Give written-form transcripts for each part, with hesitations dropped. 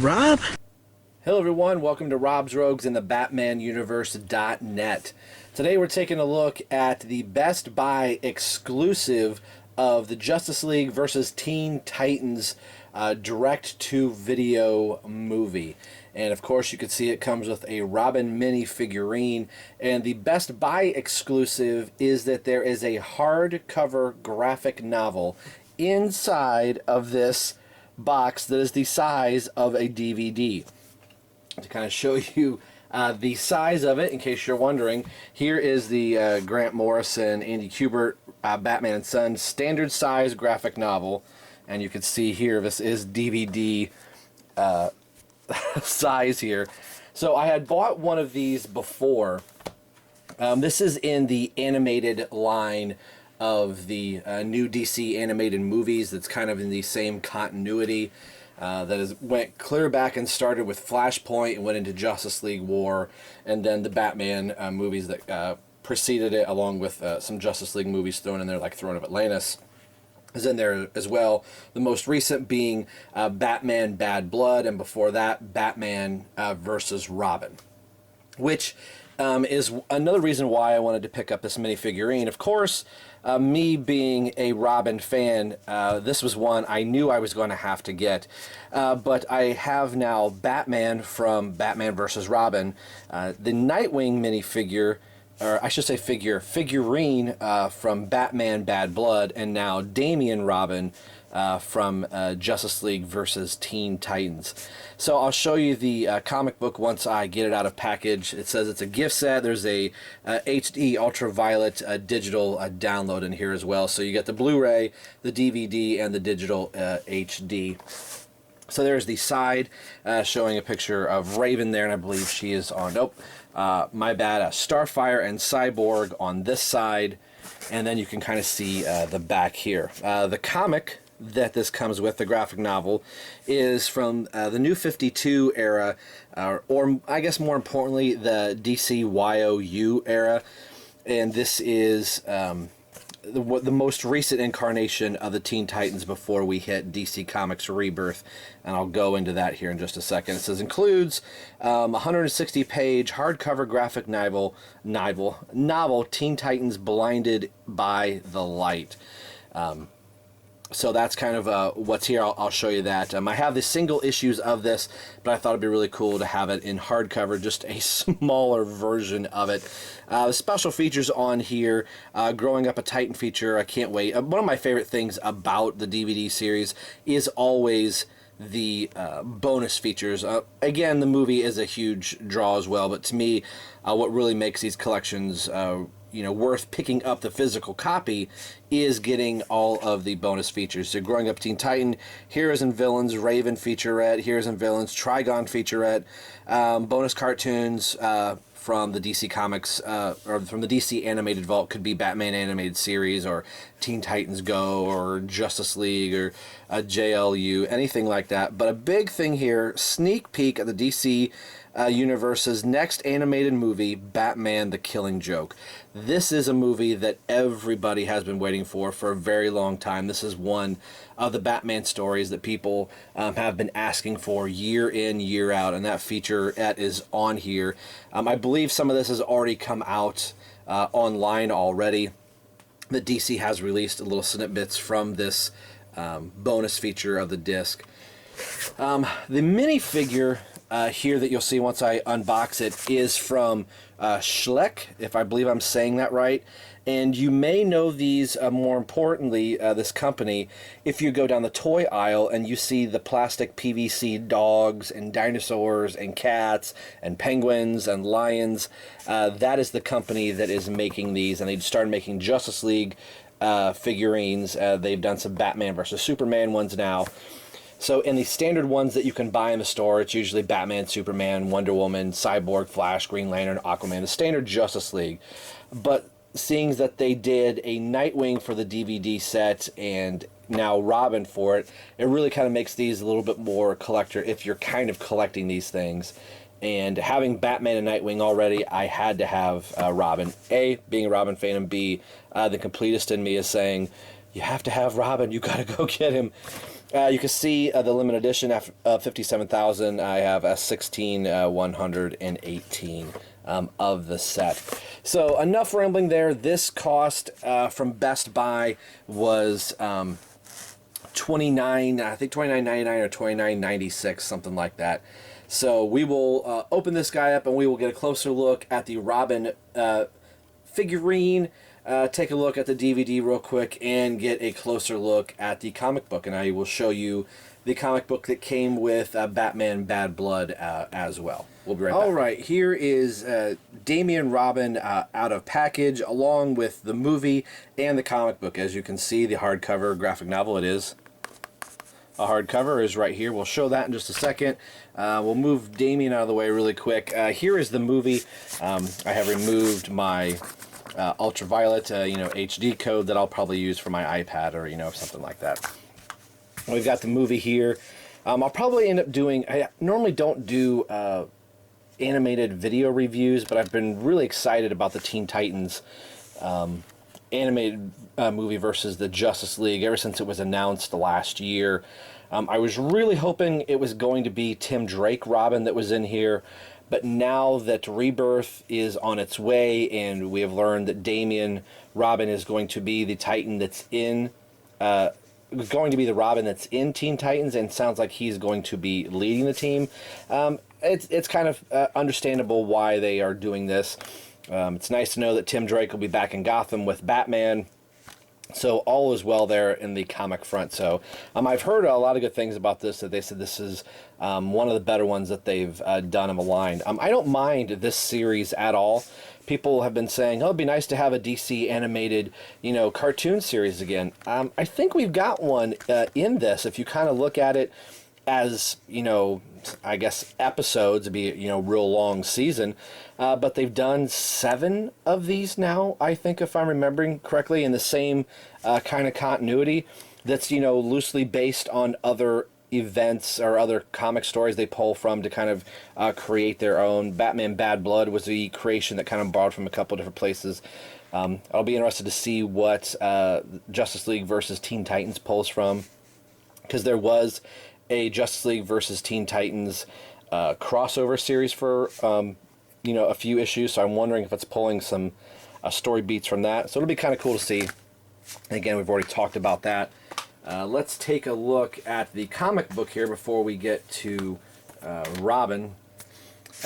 Rob? Hello everyone, welcome to Rob's Rogues in the BatmanUniverse.net. Today we're taking a look at the Best Buy exclusive of the Justice League versus Teen Titans direct-to-video movie. And of course you can see it comes with a Robin mini figurine. And the Best Buy exclusive is that there is a hardcover graphic novel inside of this box that is the size of a DVD. To kind of show you the size of it, in case you're wondering, here is the Grant Morrison, Andy Kubert, Batman and Sons standard size graphic novel, and you can see here this is DVD size here. So I had bought one of these before. This is in the animated line of the new DC animated movies. That's kind of in the same continuity. Went clear back and started with Flashpoint and went into Justice League War, and then the Batman movies that preceded it, along with some Justice League movies thrown in there, like Throne of Atlantis is in there as well. The most recent being Batman Bad Blood, and before that Batman versus Robin, which is another reason why I wanted to pick up this minifigurine. Of course, me being a Robin fan, this was one I knew I was going to have to get. But I have now Batman from Batman vs. Robin, the Nightwing minifigure, or I should say figurine from Batman Bad Blood, and now Damian Robin from Justice League versus Teen Titans. So I'll show you the comic book once I get it out of package. It says it's a gift set. There's a HD ultraviolet digital download in here as well. So you get the Blu-ray, the DVD, and the digital HD. So there's the side showing a picture of Raven there, and I believe she is on, my bad, Starfire and Cyborg on this side. And then you can kind of see the back here. The comic that this comes with, the graphic novel, is from the New 52 era, or I guess more importantly, the DC YOU era. And this is the most recent incarnation of the Teen Titans before we hit DC Comics Rebirth, and I'll go into that here in just a second. It says includes 160-page hardcover graphic novel, Teen Titans Blinded by the Light. So that's kind of what's here. I'll show you that. I have the single issues of this, but I thought it'd be really cool to have it in hardcover, just a smaller version of it. The special features on here, Growing Up a Titan feature, I can't wait. One of my favorite things about the DVD series is always the bonus features. Again, the movie is a huge draw as well, but to me, what really makes these collections worth picking up the physical copy is getting all of the bonus features. So Growing Up Teen Titan, Heroes and Villains, Raven featurette, Heroes and Villains, Trigon featurette, bonus cartoons from the DC Comics, or from the DC Animated Vault, could be Batman Animated Series, or Teen Titans Go, or Justice League, or JLU, anything like that. But a big thing here, sneak peek at the DC Universe's next animated movie, Batman the Killing Joke. This is a movie that everybody has been waiting for a very long time. This is one of the Batman stories that people have been asking for year in, year out, and that featurette is on here. I believe some of this has already come out online already. The DC has released little snippets from this bonus feature of the disc. The minifigure here that you'll see once I unbox it is from Schleck, if I believe I'm saying that right. And you may know these, more importantly, this company, if you go down the toy aisle and you see the plastic PVC dogs and dinosaurs and cats and penguins and lions. That is the company that is making these, and they started making Justice League figurines. They've done some Batman versus Superman ones now. So in the standard ones that you can buy in the store, it's usually Batman, Superman, Wonder Woman, Cyborg, Flash, Green Lantern, Aquaman, the standard Justice League. But seeing that they did a Nightwing for the DVD set and now Robin for it, it really kind of makes these a little bit more collector if you're kind of collecting these things. And having Batman and Nightwing already, I had to have Robin. A, being a Robin fan, and B, the completist in me is saying, you have to have Robin, you gotta go get him. You can see the limited edition of 57,000. I have a 16,118 of the set. So enough rambling there. This cost from Best Buy was I think $29.99 or $29.96, something like that. So we will open this guy up and we will get a closer look at the Robin figurine. Take a look at the DVD real quick and get a closer look at the comic book. And I will show you the comic book that came with Batman Bad Blood as well. We'll be right back. All right, here is Damian Robin out of package, along with the movie and the comic book. As you can see, the hardcover graphic novel, it is a hardcover, is right here. We'll show that in just a second. We'll move Damian out of the way really quick. Here is the movie. I have removed my ultraviolet, HD code that I'll probably use for my iPad or, something like that. We've got the movie here. I'll probably end up doing, I normally don't do animated video reviews, but I've been really excited about the Teen Titans animated movie versus the Justice League ever since it was announced last year. I was really hoping it was going to be Tim Drake Robin that was in here, but now that Rebirth is on its way and we have learned that Damian Robin is going to be the Titan that's in going to be the Robin that's in Teen Titans, and sounds like he's going to be leading the team. It's kind of understandable why they are doing this. It's nice to know that Tim Drake will be back in Gotham with Batman. So all is well there in the comic front. So I've heard a lot of good things about this, that they said this is one of the better ones that they've done in the line. I don't mind this series at all. People have been saying, oh, it'd be nice to have a DC animated, cartoon series again. I think we've got one in this. If you kind of look at it as, I guess episodes, it'd be, real long season. But they've done 7 of these now, I think, if I'm remembering correctly, in the same kind of continuity that's, loosely based on other events or other comic stories they pull from to kind of create their own. Batman Bad Blood was the creation that kind of borrowed from a couple different places. I'll be interested to see what Justice League versus Teen Titans pulls from, because there was a Justice League versus Teen Titans crossover series for a few issues, so I'm wondering if it's pulling some story beats from that. So it'll be kind of cool to see. Again, we've already talked about that. Let's take a look at the comic book here before we get to Robin.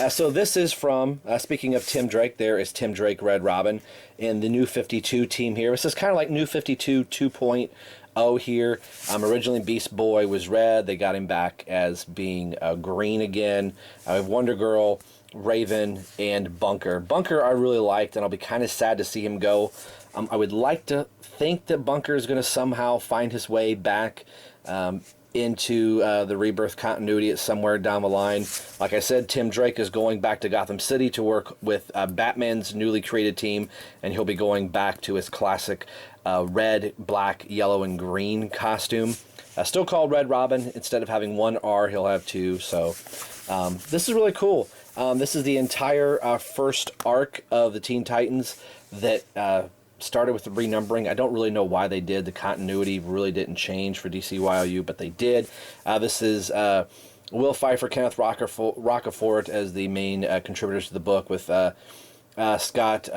So this is from, speaking of Tim Drake, there is Tim Drake Red Robin in the New 52 team here. This is kind of like New 52 2.0 here. Originally Beast Boy was red. They got him back as being green again. I have Wonder Girl, Raven, and Bunker. Bunker I really liked, and I'll be kind of sad to see him go. I would like to think that Bunker is going to somehow find his way back into the Rebirth continuity at somewhere down the line. Like I said, Tim Drake is going back to Gotham City to work with Batman's newly created team, and he'll be going back to his classic red, black, yellow, and green costume. Still called Red Robin. Instead of having 1 R, he'll have 2. So this is really cool. This is the entire first arc of the Teen Titans that started with the renumbering. I don't really know why they did. The continuity really didn't change for DCYOU, but they did. This is Will Pfeiffer, Kenneth Rocafort as the main contributors to the book, with Scott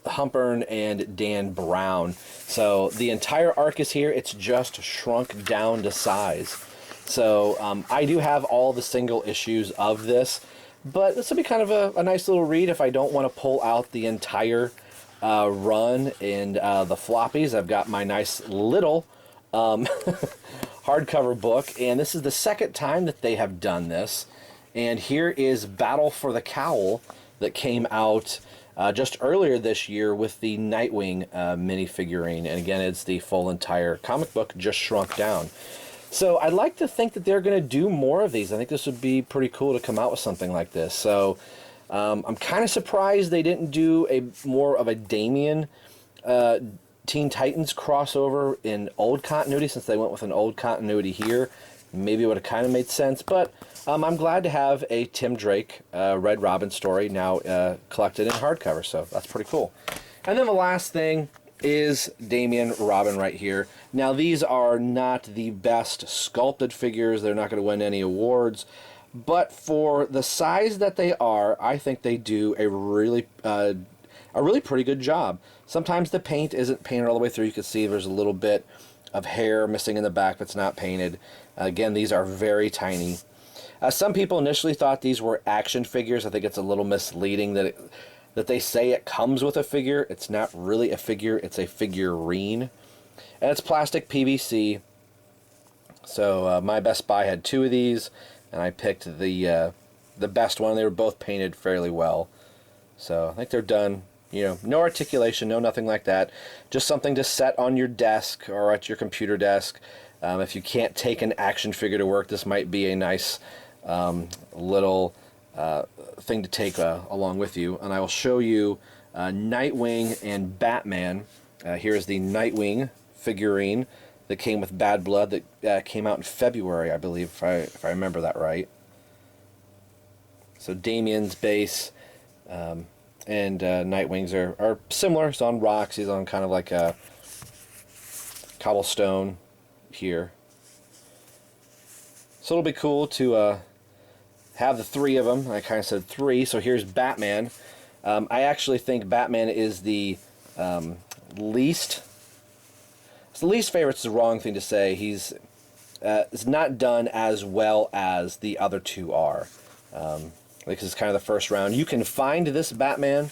Humpern and Dan Brown. So the entire arc is here. It's just shrunk down to size. So I do have all the single issues of this, but this will be kind of a nice little read if I don't want to pull out the entire run and the floppies. I've got my nice little hardcover book, and this is the second time that they have done this. And here is Battle for the Cowl that came out just earlier this year with the Nightwing minifigurine. And again, it's the full entire comic book, just shrunk down. So I'd like to think that they're going to do more of these. I think this would be pretty cool to come out with something like this. So I'm kind of surprised they didn't do more of a Damian Teen Titans crossover in old continuity, since they went with an old continuity here. maybe it would have kind of made sense, but I'm glad to have a Tim Drake Red Robin story now collected in hardcover, so that's pretty cool. And then the last thing is Damian Robin right here. Now, these are not the best sculpted figures. They're not going to win any awards, but for the size that they are, I think they do a really pretty good job. Sometimes the paint isn't painted all the way through. You can see there's a little bit of hair missing in the back that's not painted. Again, these are very tiny. Some people initially thought these were action figures. I think it's a little misleading that they say it comes with a figure. It's not really a figure, it's a figurine. And it's plastic PVC. So my Best Buy had 2 of these, and I picked the best one. They were both painted fairly well. So I think they're done. You know, no articulation, no nothing like that. Just something to set on your desk or at your computer desk. If you can't take an action figure to work, this might be a nice little thing to take along with you. And I will show you Nightwing and Batman. Here's the Nightwing figurine that came with Bad Blood that came out in February, I believe, if I remember that right. So Damian's base and Nightwing's are similar. He's on rocks. He's on kind of like a cobblestone here. So it'll be cool to have the 3 of them. I kind of said 3. So here's Batman. I actually think Batman is the least... The least favorite's the wrong thing to say. He's it's not done as well as the other 2 are. Because it's kind of the first round. You can find this Batman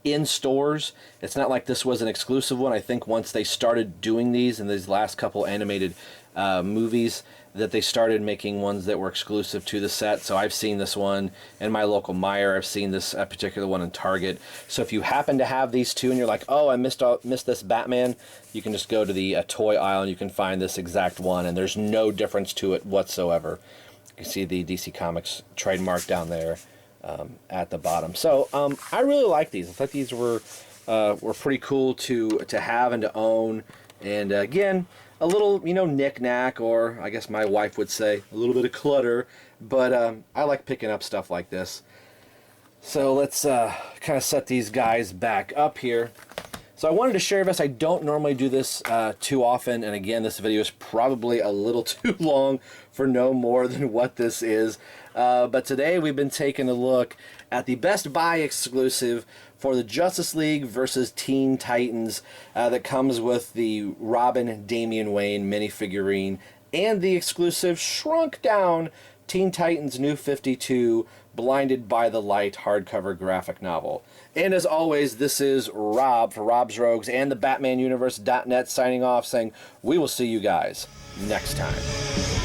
in stores. It's not like this was an exclusive one. I think once they started doing these in these last couple animated movies, that they started making ones that were exclusive to the set. So I've seen this one in my local Meijer. I've seen this particular one in Target. So if you happen to have these 2 and you're like, oh, I missed this Batman, you can just go to the toy aisle and you can find this exact one, and there's no difference to it whatsoever. You can see the DC Comics trademark down there at the bottom. So I really like these. I thought these were pretty cool to have and to own. And again, a little, you know, knick-knack, or I guess my wife would say a little bit of clutter. But I like picking up stuff like this. So let's kind of set these guys back up here. So I wanted to share this. I don't normally do this too often, and again, this video is probably a little too long for no more than what this is. But today we've been taking a look at the Best Buy exclusive for the Justice League versus Teen Titans that comes with the Robin Damian Wayne minifigurine and the exclusive shrunk down Teen Titans New 52 Blinded by the Light hardcover graphic novel. And as always, this is Rob for Rob's Rogues and the BatmanUniverse.net signing off, saying we will see you guys next time.